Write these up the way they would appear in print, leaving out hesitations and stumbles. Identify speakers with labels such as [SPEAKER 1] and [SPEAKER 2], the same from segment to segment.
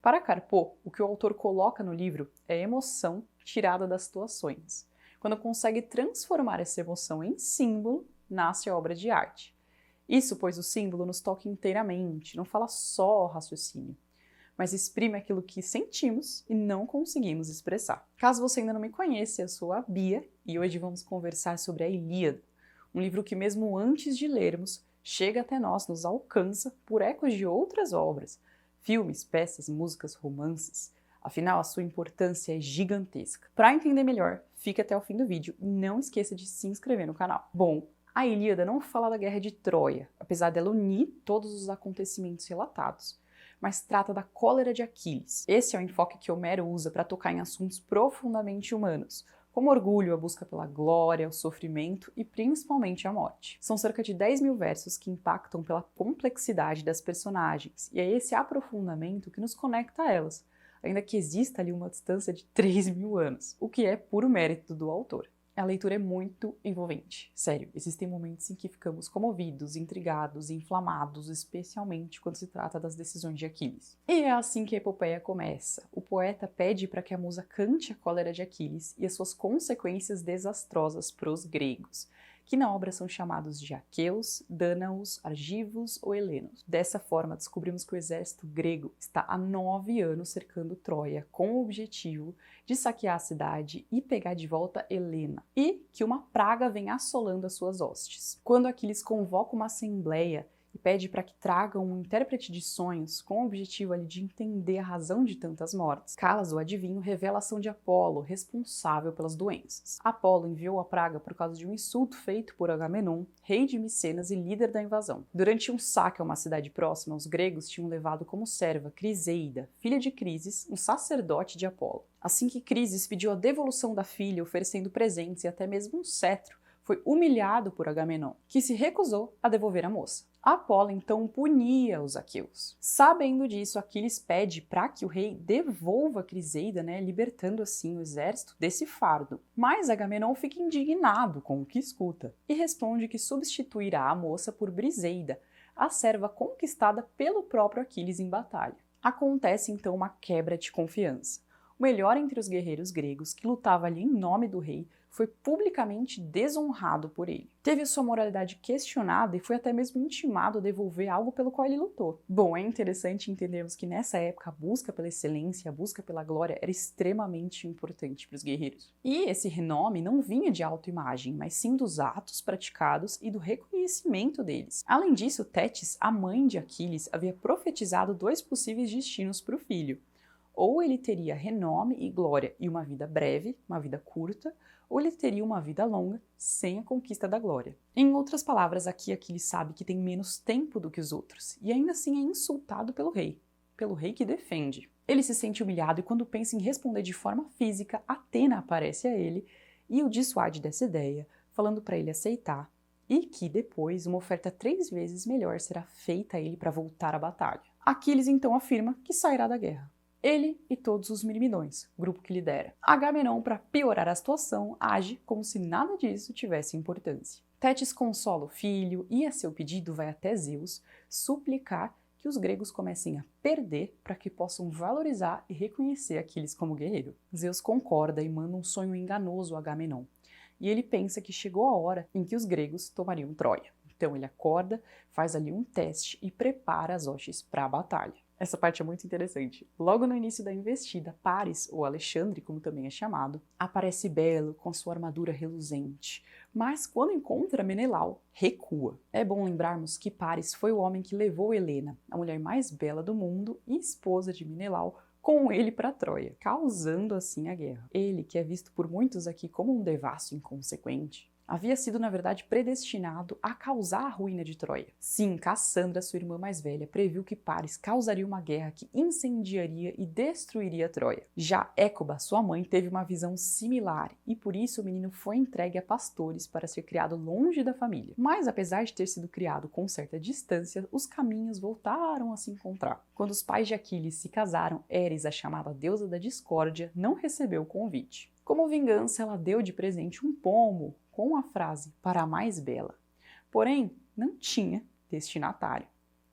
[SPEAKER 1] Para Carpo, o que o autor coloca no livro é emoção tirada das situações. Quando consegue transformar essa emoção em símbolo, nasce a obra de arte. Isso pois o símbolo nos toca inteiramente, não fala só raciocínio, mas exprime aquilo que sentimos e não conseguimos expressar. Caso você ainda não me conheça, eu sou a Bia e hoje vamos conversar sobre a Ilíada, um livro que mesmo antes de lermos, chega até nós, nos alcança por ecos de outras obras, filmes, peças, músicas, romances. Afinal, a sua importância é gigantesca. Para entender melhor, fique até o fim do vídeo e não esqueça de se inscrever no canal. Bom, a Ilíada não fala da Guerra de Troia, apesar dela unir todos os acontecimentos relatados, mas trata da cólera de Aquiles. Esse é o enfoque que Homero usa para tocar em assuntos profundamente humanos, como orgulho, a busca pela glória, o sofrimento e principalmente a morte. São cerca de 10.000 versos que impactam pela complexidade das personagens, e é esse aprofundamento que nos conecta a elas, ainda que exista ali uma distância de 3.000 anos, o que é puro mérito do autor. A leitura é muito envolvente. Sério, existem momentos em que ficamos comovidos, intrigados, inflamados, especialmente quando se trata das decisões de Aquiles. E é assim que a epopeia começa. O poeta pede para que a musa cante a cólera de Aquiles e as suas consequências desastrosas para os gregos, que na obra são chamados de aqueus, dânaos, argivos ou helenos. Dessa forma, descobrimos que o exército grego está há 9 anos cercando Troia, com o objetivo de saquear a cidade e pegar de volta Helena, e que uma praga vem assolando as suas hostes. Quando Aquiles convoca uma assembleia e pede para que tragam um intérprete de sonhos com o objetivo ali de entender a razão de tantas mortes, Calas, o adivinho, revela a ação de Apolo, responsável pelas doenças. Apolo enviou a praga por causa de um insulto feito por Agamenon, rei de Micenas e líder da invasão. Durante um saque a uma cidade próxima, os gregos tinham levado como serva Criseida, filha de Crises, um sacerdote de Apolo. Assim que Crises pediu a devolução da filha, oferecendo presentes e até mesmo um cetro, foi humilhado por Agamenon, que se recusou a devolver a moça. Apolo então punia os aqueus. Sabendo disso, Aquiles pede para que o rei devolva Criseida, libertando assim o exército desse fardo. Mas Agamenon fica indignado com o que escuta e responde que substituirá a moça por Briseida, a serva conquistada pelo próprio Aquiles em batalha. Acontece então uma quebra de confiança. O melhor entre os guerreiros gregos, que lutava ali em nome do rei, foi publicamente desonrado por ele. Teve sua moralidade questionada e foi até mesmo intimado a devolver algo pelo qual ele lutou. Bom, é interessante entendermos que nessa época a busca pela excelência, a busca pela glória era extremamente importante para os guerreiros. E esse renome não vinha de autoimagem, mas sim dos atos praticados e do reconhecimento deles. Além disso, Tétis, a mãe de Aquiles, havia profetizado 2 possíveis destinos para o filho. Ou ele teria renome e glória e uma vida breve, uma vida curta, ou ele teria uma vida longa sem a conquista da glória. Em outras palavras, aqui Aquiles sabe que tem menos tempo do que os outros, e ainda assim é insultado pelo rei que defende. Ele se sente humilhado e quando pensa em responder de forma física, Atena aparece a ele e o dissuade dessa ideia, falando para ele aceitar, e que depois uma oferta 3 vezes melhor será feita a ele para voltar à batalha. Aquiles então afirma que sairá da guerra. Ele e todos os Mirmidões, grupo que lidera. Agamenon, para piorar a situação, age como se nada disso tivesse importância. Tétis consola o filho e, a seu pedido, vai até Zeus suplicar que os gregos comecem a perder para que possam valorizar e reconhecer Aquiles como guerreiro. Zeus concorda e manda um sonho enganoso a Agamenon. E ele pensa que chegou a hora em que os gregos tomariam Troia. Então ele acorda, faz ali um teste e prepara as hostes para a batalha. Essa parte é muito interessante. Logo no início da investida, Paris, ou Alexandre, como também é chamado, aparece belo, com sua armadura reluzente. Mas quando encontra Menelau, recua. É bom lembrarmos que Paris foi o homem que levou Helena, a mulher mais bela do mundo e esposa de Menelau, com ele para Troia, causando assim a guerra. Ele, que é visto por muitos aqui como um devasso inconsequente, havia sido, na verdade, predestinado a causar a ruína de Troia. Sim, Cassandra, sua irmã mais velha, previu que Paris causaria uma guerra que incendiaria e destruiria Troia. Já Écuba, sua mãe, teve uma visão similar e por isso o menino foi entregue a pastores para ser criado longe da família. Mas apesar de ter sido criado com certa distância, os caminhos voltaram a se encontrar. Quando os pais de Aquiles se casaram, Eris, a chamada deusa da discórdia, não recebeu o convite. Como vingança, ela deu de presente um pomo com a frase "para a mais bela". Porém, não tinha destinatário.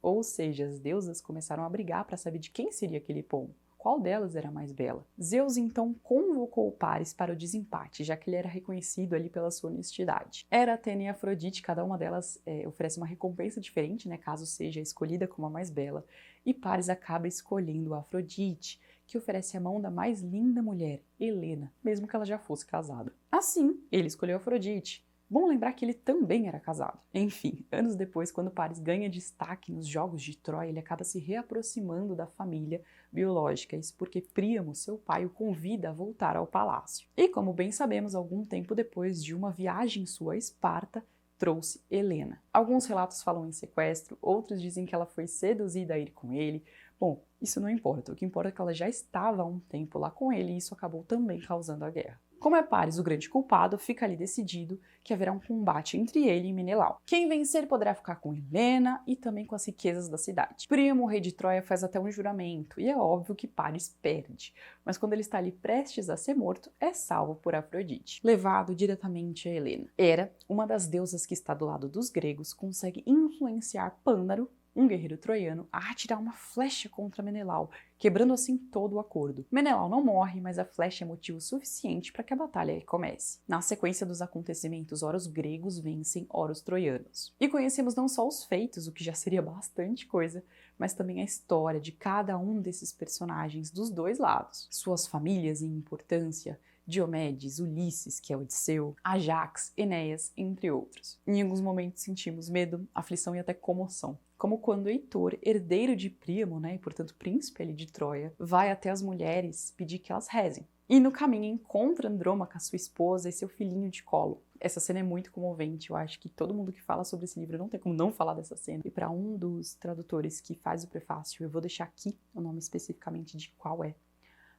[SPEAKER 1] Ou seja, as deusas começaram a brigar para saber de quem seria aquele pombo. Qual delas era mais bela? Zeus então convocou Paris para o desempate, já que ele era reconhecido ali pela sua honestidade. Hera, Atena e Afrodite, cada uma delas oferece uma recompensa diferente, né, caso seja escolhida como a mais bela, e Paris acaba escolhendo a Afrodite, que oferece a mão da mais linda mulher, Helena, mesmo que ela já fosse casada. Assim, ele escolheu Afrodite. Bom lembrar que ele também era casado. Enfim, anos depois, quando Paris ganha destaque nos Jogos de Troia, ele acaba se reaproximando da família biológica, isso porque Príamo, seu pai, o convida a voltar ao palácio. E como bem sabemos, algum tempo depois de uma viagem sua a Esparta, trouxe Helena. Alguns relatos falam em sequestro, outros dizem que ela foi seduzida a ir com ele. Bom, isso não importa, o que importa é que ela já estava há um tempo lá com ele e isso acabou também causando a guerra. Como é Paris o grande culpado, fica ali decidido que haverá um combate entre ele e Menelau. Quem vencer poderá ficar com Helena e também com as riquezas da cidade. Príamo, o rei de Troia, faz até um juramento, e é óbvio que Paris perde. Mas quando ele está ali prestes a ser morto, é salvo por Afrodite, levado diretamente a Helena. Hera, uma das deusas que está do lado dos gregos, consegue influenciar Pândaro, um guerreiro troiano, a atirar uma flecha contra Menelau, quebrando assim todo o acordo. Menelau não morre, mas a flecha é motivo suficiente para que a batalha comece. Na sequência dos acontecimentos, ora os gregos vencem, ora os troianos. E conhecemos não só os feitos, o que já seria bastante coisa, mas também a história de cada um desses personagens dos dois lados. Suas famílias em importância, Diomedes, Ulisses, que é Odisseu, Ajax, Enéas, entre outros. Em alguns momentos sentimos medo, aflição e até comoção. Como quando Heitor, herdeiro de Príamo, e portanto príncipe ali de Troia, vai até as mulheres pedir que elas rezem. E no caminho encontra Andrômaca, sua esposa, e seu filhinho de colo. Essa cena é muito comovente, eu acho que todo mundo que fala sobre esse livro não tem como não falar dessa cena. E para um dos tradutores que faz o prefácio, eu vou deixar aqui o nome especificamente de qual é.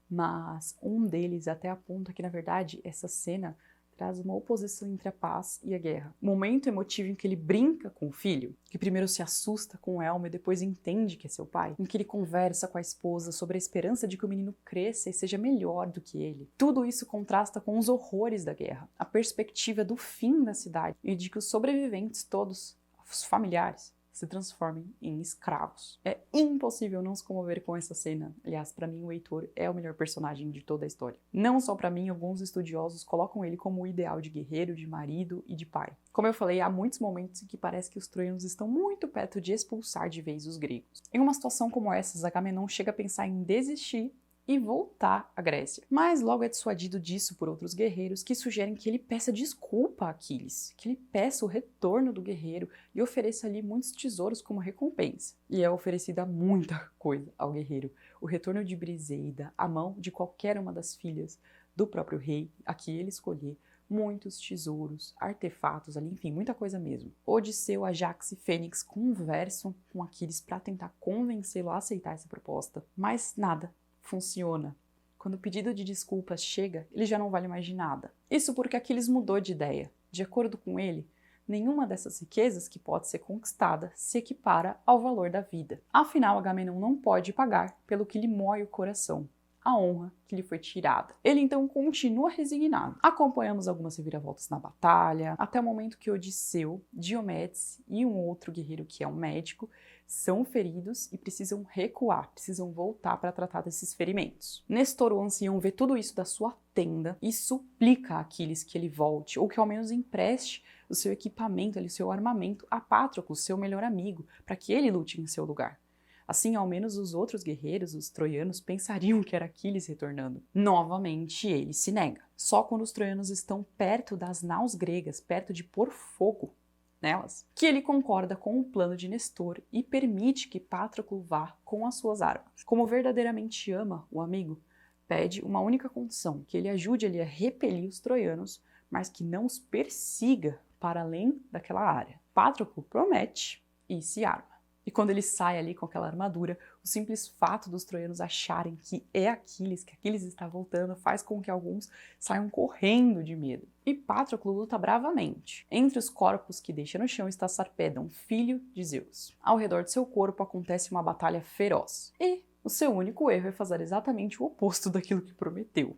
[SPEAKER 1] Mas um deles até aponta que, na verdade, essa cena traz uma oposição entre a paz e a guerra. Momento emotivo em que ele brinca com o filho, que primeiro se assusta com o elmo e depois entende que é seu pai, em que ele conversa com a esposa sobre a esperança de que o menino cresça e seja melhor do que ele. Tudo isso contrasta com os horrores da guerra, a perspectiva do fim da cidade e de que os sobreviventes todos, os familiares, se transformem em escravos. É impossível não se comover com essa cena. Aliás, para mim o Heitor é o melhor personagem de toda a história. Não só para mim, alguns estudiosos colocam ele como o ideal de guerreiro, de marido e de pai. Como eu falei, há muitos momentos em que parece que os troianos estão muito perto de expulsar de vez os gregos. Em uma situação como essa, Agamenon chega a pensar em desistir e voltar à Grécia. Mas logo é dissuadido disso por outros guerreiros que sugerem que ele peça desculpa a Aquiles, que ele peça o retorno do guerreiro e ofereça ali muitos tesouros como recompensa. E é oferecida muita coisa ao guerreiro. O retorno de Briseida, a mão de qualquer uma das filhas do próprio rei, a que ele escolher, muitos tesouros, artefatos ali, enfim, muita coisa mesmo. Odisseu, Ajax e Fênix conversam com Aquiles para tentar convencê-lo a aceitar essa proposta, mas nada funciona. Quando o pedido de desculpas chega, ele já não vale mais de nada. Isso porque Aquiles mudou de ideia. De acordo com ele, nenhuma dessas riquezas que pode ser conquistada se equipara ao valor da vida. Afinal, Agamenon não pode pagar pelo que lhe mói o coração, a honra que lhe foi tirada. Ele então continua resignado. Acompanhamos algumas reviravoltas na batalha, até o momento que Odisseu, Diomedes e um outro guerreiro que é um médico são feridos e precisam recuar, precisam voltar para tratar desses ferimentos. Nestor, o ancião, vê tudo isso da sua tenda e suplica a Aquiles que ele volte, ou que ao menos empreste o seu equipamento, o seu armamento a Patroclo, seu melhor amigo, para que ele lute em seu lugar. Assim, ao menos os outros guerreiros, os troianos, pensariam que era Aquiles retornando. Novamente, ele se nega. Só quando os troianos estão perto das naus gregas, perto de pôr fogo nelas, que ele concorda com o plano de Nestor e permite que Patroclo vá com as suas armas. Como verdadeiramente ama o amigo, pede uma única condição, que ele ajude ele a repelir os troianos, mas que não os persiga para além daquela área. Patroclo promete e se arma. E quando ele sai ali com aquela armadura, o simples fato dos troianos acharem que é Aquiles, que Aquiles está voltando, faz com que alguns saiam correndo de medo. E Patroclo luta bravamente. Entre os corpos que deixa no chão está Sarpedon, filho de Zeus. Ao redor de seu corpo acontece uma batalha feroz. E o seu único erro é fazer exatamente o oposto daquilo que prometeu.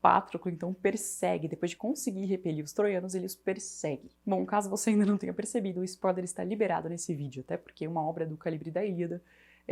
[SPEAKER 1] Patroclo então persegue, depois de conseguir repelir os troianos, ele os persegue. Bom, caso você ainda não tenha percebido, o spoiler está liberado nesse vídeo, até porque uma obra do calibre da Ilíada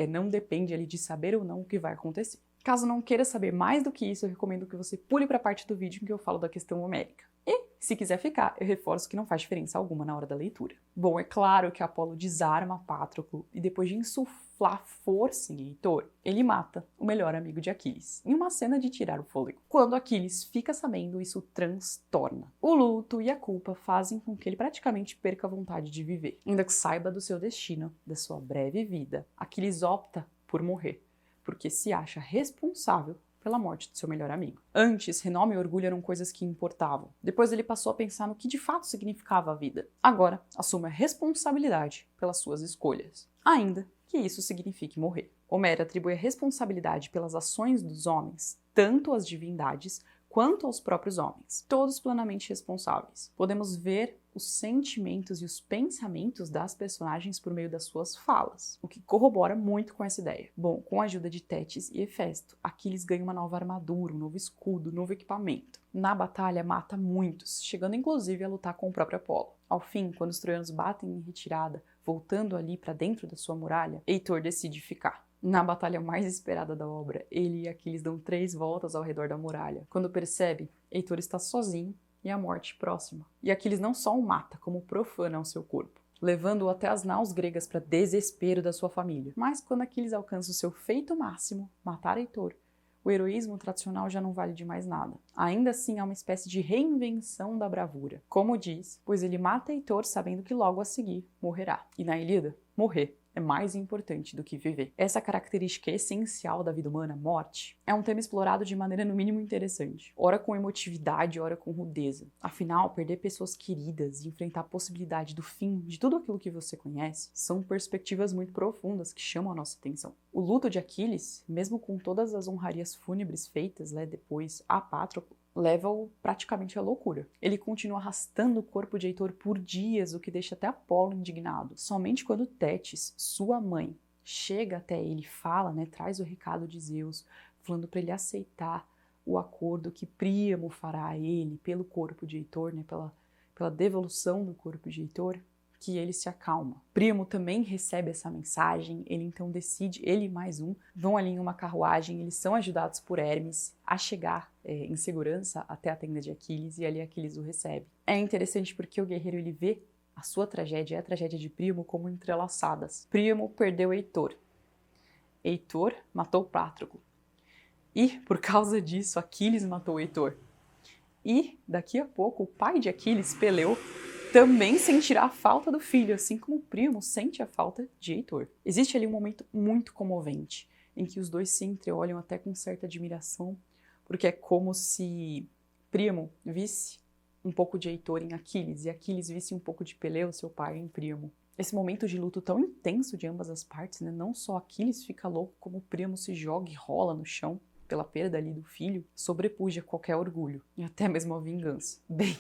[SPEAKER 1] não depende ali de saber ou não o que vai acontecer. Caso não queira saber mais do que isso, eu recomendo que você pule para a parte do vídeo em que eu falo da questão homérica. E, se quiser ficar, eu reforço que não faz diferença alguma na hora da leitura. Bom, é claro que Apolo desarma Patroclo e depois de insuflar força em Heitor, ele mata o melhor amigo de Aquiles, em uma cena de tirar o fôlego. Quando Aquiles fica sabendo, isso transtorna. O luto e a culpa fazem com que ele praticamente perca a vontade de viver. Ainda que saiba do seu destino, da sua breve vida, Aquiles opta por morrer, porque se acha responsável pela morte do seu melhor amigo. Antes, renome e orgulho eram coisas que importavam. Depois ele passou a pensar no que de fato significava a vida. Agora, assume a responsabilidade pelas suas escolhas, ainda que isso signifique morrer. Homero atribui a responsabilidade pelas ações dos homens, tanto às divindades quanto aos próprios homens, todos plenamente responsáveis. Podemos ver os sentimentos e os pensamentos das personagens por meio das suas falas, o que corrobora muito com essa ideia. Bom, com a ajuda de Tétis e Hefesto, Aquiles ganha uma nova armadura, um novo escudo, um novo equipamento. Na batalha mata muitos, chegando inclusive a lutar com o próprio Apolo. Ao fim, quando os troianos batem em retirada, voltando ali para dentro da sua muralha, Heitor decide ficar. Na batalha mais esperada da obra, ele e Aquiles dão 3 voltas ao redor da muralha. Quando percebe, Heitor está sozinho e a morte próxima. E Aquiles não só o mata, como profana o seu corpo, levando-o até as naus gregas para desespero da sua família. Mas quando Aquiles alcança o seu feito máximo, matar Heitor, o heroísmo tradicional já não vale de mais nada. Ainda assim, há uma espécie de reinvenção da bravura. Como diz, pois ele mata Heitor sabendo que logo a seguir morrerá. E na Ilíada, morrer é mais importante do que viver. Essa característica essencial da vida humana, morte, é um tema explorado de maneira no mínimo interessante. Ora com emotividade, ora com rudeza. Afinal, perder pessoas queridas e enfrentar a possibilidade do fim de tudo aquilo que você conhece são perspectivas muito profundas que chamam a nossa atenção. O luto de Aquiles, mesmo com todas as honrarias fúnebres feitas depois a Patroclo, leva-o praticamente à loucura. Ele continua arrastando o corpo de Heitor por dias, o que deixa até Apolo indignado. Somente quando Tétis, sua mãe, chega até ele e fala, traz o recado de Zeus, falando para ele aceitar o acordo que Príamo fará a ele pelo corpo de Heitor, pela devolução do corpo de Heitor, que ele se acalma. Príamo também recebe essa mensagem, ele então decide, ele e mais um, vão ali em uma carruagem, eles são ajudados por Hermes a chegar em segurança até a tenda de Aquiles, e ali Aquiles o recebe. É interessante porque o guerreiro ele vê a sua tragédia e a tragédia de Príamo como entrelaçadas. Príamo perdeu Heitor. Heitor matou Patroclo. E, por causa disso, Aquiles matou Heitor. E, daqui a pouco, o pai de Aquiles, Peleu, também sentirá a falta do filho, assim como Príamo sente a falta de Heitor. Existe ali um momento muito comovente, em que os dois se entreolham até com certa admiração, porque é como se Príamo visse um pouco de Heitor em Aquiles, e Aquiles visse um pouco de Peleu, seu pai, em Príamo. Esse momento de luto tão intenso de ambas as partes, não só Aquiles fica louco, como Príamo se joga e rola no chão pela perda ali do filho, sobrepuja qualquer orgulho, e até mesmo a vingança. Bem,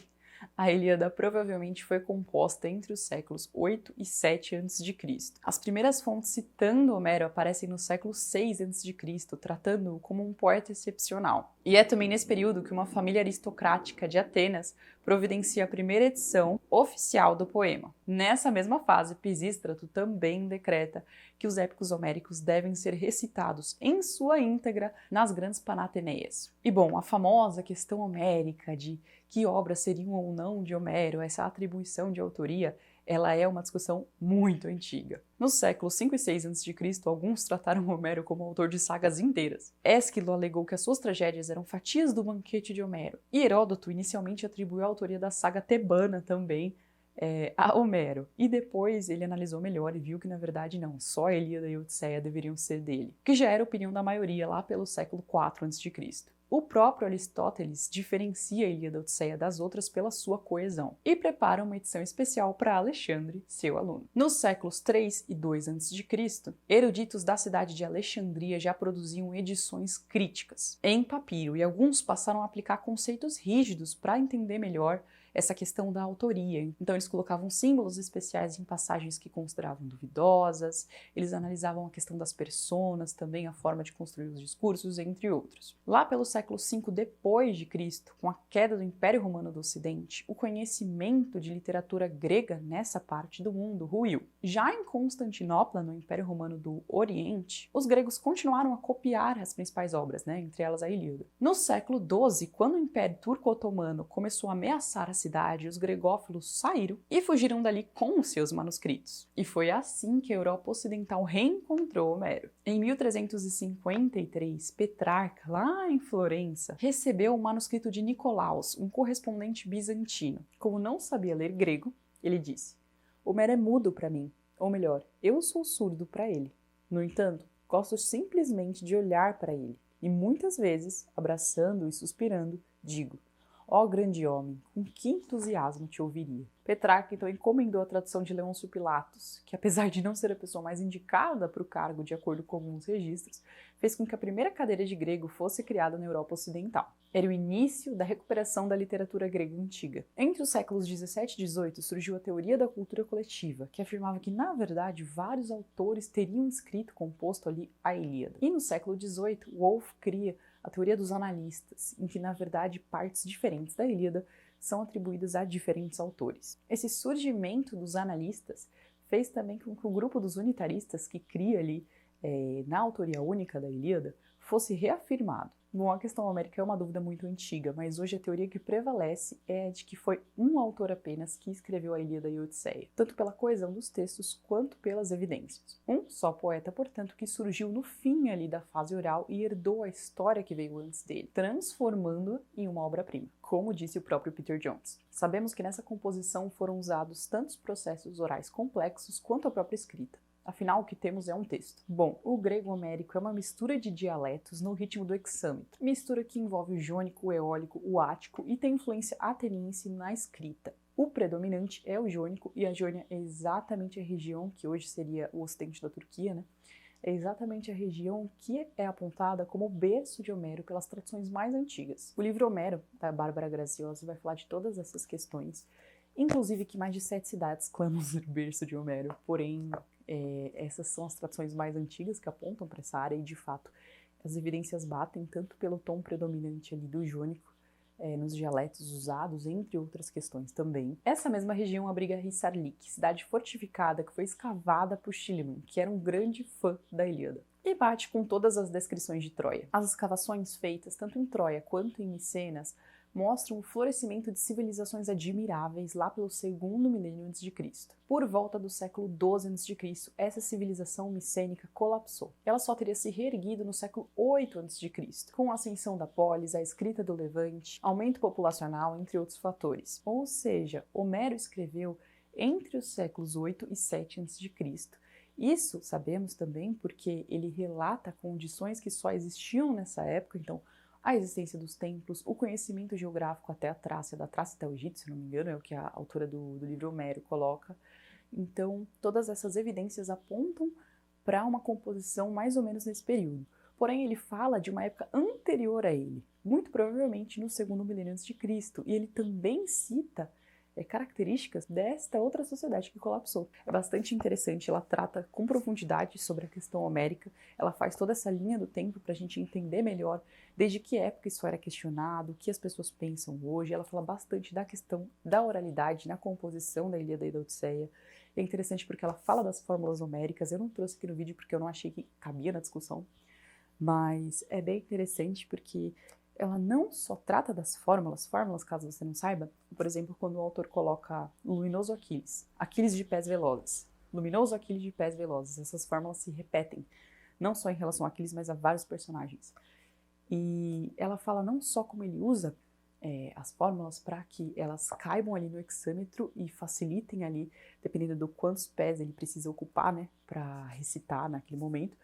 [SPEAKER 1] a Ilíada provavelmente foi composta entre os séculos 8 e 7 a.C. As primeiras fontes citando Homero aparecem no século 6 a.C., tratando-o como um poeta excepcional. E é também nesse período que uma família aristocrática de Atenas providencia a primeira edição oficial do poema. Nessa mesma fase, Pisístrato também decreta que os épicos homéricos devem ser recitados em sua íntegra nas grandes Panateneias. E bom, a famosa questão homérica de que obras seriam ou não de Homero, essa atribuição de autoria, ela é uma discussão muito antiga. Nos séculos 5 e 6 a.C., alguns trataram Homero como autor de sagas inteiras. Ésquilo alegou que as suas tragédias eram fatias do banquete de Homero. E Heródoto inicialmente atribuiu a autoria da saga tebana também a Homero. E depois ele analisou melhor e viu que na verdade não, só a Ilíada e a Odisseia deveriam ser dele, que já era a opinião da maioria lá pelo século 4 a.C. O próprio Aristóteles diferencia a Ilíada e a Odisseia das outras pela sua coesão e prepara uma edição especial para Alexandre, seu aluno. Nos séculos 3 e 2 a.C., eruditos da cidade de Alexandria já produziam edições críticas em papiro e alguns passaram a aplicar conceitos rígidos para entender melhor essa questão da autoria. Então eles colocavam símbolos especiais em passagens que consideravam duvidosas, eles analisavam a questão das personas, também a forma de construir os discursos, entre outros. Lá pelo século V depois de Cristo, com a queda do Império Romano do Ocidente, o conhecimento de literatura grega nessa parte do mundo ruiu. Já em Constantinopla, no Império Romano do Oriente, os gregos continuaram a copiar as principais obras, entre elas a Ilíada. No século XII, quando o Império Turco-Otomano começou a ameaçar a cidade, os gregófilos saíram e fugiram dali com os seus manuscritos. E foi assim que a Europa Ocidental reencontrou Homero. Em 1353, Petrarca, lá em Florença, recebeu o manuscrito de Nicolaus, um correspondente bizantino. Como não sabia ler grego, ele disse: Homero é mudo para mim, ou melhor, eu sou surdo para ele. No entanto, gosto simplesmente de olhar para ele, e muitas vezes, abraçando e suspirando, digo: ó grande homem, com que entusiasmo te ouviria. Petrarca então encomendou a tradução de Leôncio Pilatos, que apesar de não ser a pessoa mais indicada para o cargo de acordo com alguns registros, fez com que a primeira cadeira de grego fosse criada na Europa Ocidental. Era o início da recuperação da literatura grega antiga. Entre os séculos 17 e 18 surgiu a teoria da cultura coletiva, que afirmava que, na verdade, vários autores teriam escrito composto ali a Ilíada. E no século 18, Woolf cria a teoria dos analistas, em que, na verdade, partes diferentes da Ilíada são atribuídas a diferentes autores. Esse surgimento dos analistas fez também com que o grupo dos unitaristas, que cria ali na autoria única da Ilíada, fosse reafirmado. Bom, a questão homérica é uma dúvida muito antiga, mas hoje a teoria que prevalece é a de que foi um autor apenas que escreveu a Ilíada e a Odisseia, tanto pela coesão dos textos quanto pelas evidências. Um só poeta, portanto, que surgiu no fim ali da fase oral e herdou a história que veio antes dele, transformando-a em uma obra-prima, como disse o próprio Peter Jones. Sabemos que nessa composição foram usados tantos processos orais complexos quanto a própria escrita. Afinal, o que temos é um texto. Bom, o grego homérico é uma mistura de dialetos no ritmo do hexâmetro, mistura que envolve o jônico, o eólico, o ático e tem influência ateniense na escrita. O predominante é o jônico e a Jônia é exatamente a região que hoje seria o ocidente da Turquia, É exatamente a região que é apontada como o berço de Homero pelas tradições mais antigas. O livro Homero, da Bárbara Graziosi, vai falar de todas essas questões, inclusive que mais de 7 cidades clamam ser berço de Homero, porém essas são as tradições mais antigas que apontam para essa área e, de fato, as evidências batem tanto pelo tom predominante ali do jônico, nos dialetos usados, entre outras questões também. Essa mesma região abriga Hisarlik, cidade fortificada que foi escavada por Schliemann, que era um grande fã da Ilíada. E bate com todas as descrições de Troia. As escavações feitas tanto em Troia quanto em Micenas mostram o florescimento de civilizações admiráveis lá pelo segundo milênio a.C. Por volta do século XII a.C., essa civilização micênica colapsou. Ela só teria se reerguido no século VIII a.C., com a ascensão da polis, a escrita do Levante, aumento populacional, entre outros fatores. Ou seja, Homero escreveu entre os séculos VIII e VII a.C., Isso sabemos também porque ele relata condições que só existiam nessa época, então a existência dos templos, o conhecimento geográfico até a Trácia, da Trácia até o Egito, se não me engano, é o que a autora do livro Homero coloca. Então, todas essas evidências apontam para uma composição mais ou menos nesse período. Porém, ele fala de uma época anterior a ele, muito provavelmente no segundo milênio antes de Cristo, e ele também cita características desta outra sociedade que colapsou. É bastante interessante, ela trata com profundidade sobre a questão homérica, ela faz toda essa linha do tempo para a gente entender melhor desde que época isso era questionado, o que as pessoas pensam hoje. Ela fala bastante da questão da oralidade na composição da Ilíada e da Odisseia. É interessante porque ela fala das fórmulas homéricas, eu não trouxe aqui no vídeo porque eu não achei que cabia na discussão, mas é bem interessante porque ela não só trata das fórmulas, caso você não saiba, por exemplo, quando o autor coloca luminoso Aquiles, Aquiles de pés velozes, luminoso Aquiles de pés velozes, essas fórmulas se repetem, não só em relação a Aquiles, mas a vários personagens. E ela fala não só como ele usa as fórmulas para que elas caibam ali no hexâmetro e facilitem ali, dependendo do quantos pés ele precisa ocupar, para recitar naquele momento,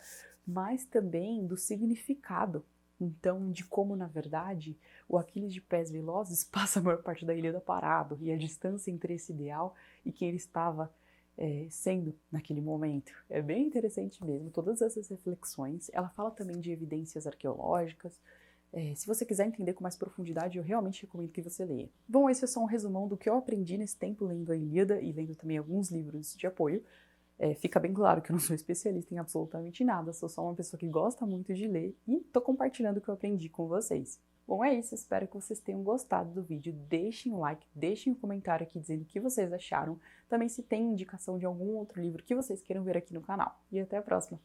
[SPEAKER 1] mas também do significado. Então, de como, na verdade, o Aquiles de pés velozes passa a maior parte da Ilíada parado, e a distância entre esse ideal e quem ele estava sendo naquele momento. É bem interessante mesmo, todas essas reflexões. Ela fala também de evidências arqueológicas, Se você quiser entender com mais profundidade, eu realmente recomendo que você leia. Bom, esse é só um resumão do que eu aprendi nesse tempo lendo a Ilíada e lendo também alguns livros de apoio. Fica bem claro que eu não sou especialista em absolutamente nada, sou só uma pessoa que gosta muito de ler e tô compartilhando o que eu aprendi com vocês. Bom, é isso, espero que vocês tenham gostado do vídeo, deixem o like, deixem um comentário aqui dizendo o que vocês acharam, também se tem indicação de algum outro livro que vocês queiram ver aqui no canal. E até a próxima!